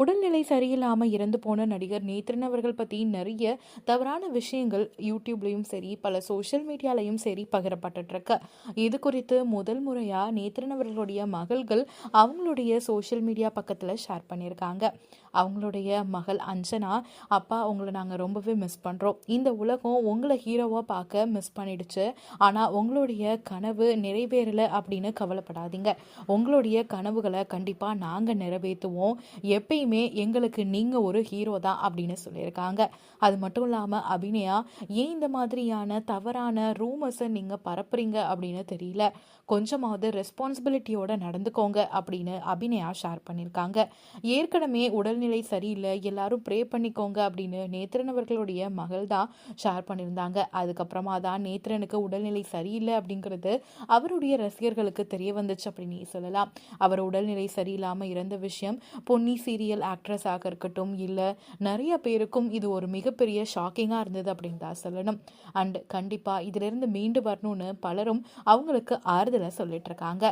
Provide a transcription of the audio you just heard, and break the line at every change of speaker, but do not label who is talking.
உடல்நிலை சரியில்லாம இறந்து போன நடிகர் நேத்ரன் அவர்கள் பத்தி நிறைய தவறான விஷயங்கள் யூடியூப்லயும் சரி, பல சோஷியல் மீடியாலயும் சரி பகிரப்பட்டுட்டு இருக்கு. இது குறித்து முதல் முறையா நேத்ரன் அவர்களுடைய மகள்கள் அவங்களுடைய சோஷியல் மீடியா பக்கத்துல ஷேர் பண்ணியிருக்காங்க. அவங்களுடைய மகள் அஞ்சனா, அப்பா உங்களை நாங்க ரொம்பவே மிஸ் பண்றோம். இந்த உலகம் உங்களை ஹீரோவா பார்க்க மிஸ் பண்ணிடுச்சு. ஆனா உங்களுடைய கனவு நிறைவேறல அப்படின்னு கவலைப்படாதீங்க. உங்களுடைய கனவுகளை கண்டிப்பா நாங்க நிறைவேற்றுவோம். எப்பயுமே எங்களுக்கு நீங்க ஒரு ஹீரோ தான் அப்படின்னு சொல்லியிருக்காங்க. அது மட்டும் இல்லாம அபிநயா, ஏன் இந்த மாதிரியான தவறான ரூமர்ஸை நீங்க பரப்புறீங்க அப்படின்னு தெரியல. கொஞ்சமாவது ரெஸ்பான்சிபிலிட்டியோட நடந்துக்கோங்க அப்படின்னு அபிநயா ஷேர் பண்ணியிருக்காங்க. ஏற்கனவே உடல்நிலை சரியில்லை, எல்லாரும் ப்ரே பண்ணிக்கோங்க அப்படின்னு நேத்ரன் அவர்களுடைய மகள் தான் ஷேர் பண்ணியிருந்தாங்க. அதுக்கப்புறமா தான் நேத்ரனுக்கு உடல்நிலை சரியில்லை அப்படிங்கிறது அவருடைய ரசிகர்களுக்கு தெரிய வந்துச்சு அப்படின்னு சொல்லலாம். அவர் உடல்நிலை சரியில்லாம இறந்த விஷயம் பொன்னி சீரியல் ஆக்ட்ரஸாக இருக்கட்டும், இல்லை நிறைய பேருக்கும் இது ஒரு மிகப்பெரிய ஷாக்கிங்காக இருந்தது அப்படின்னு தான் சொல்லணும். அண்ட் கண்டிப்பாக இதிலிருந்து மீண்டு வரணும்னு பலரும் அவங்களுக்கு ஆறுதலை சொல்லிட்டு இருக்காங்க.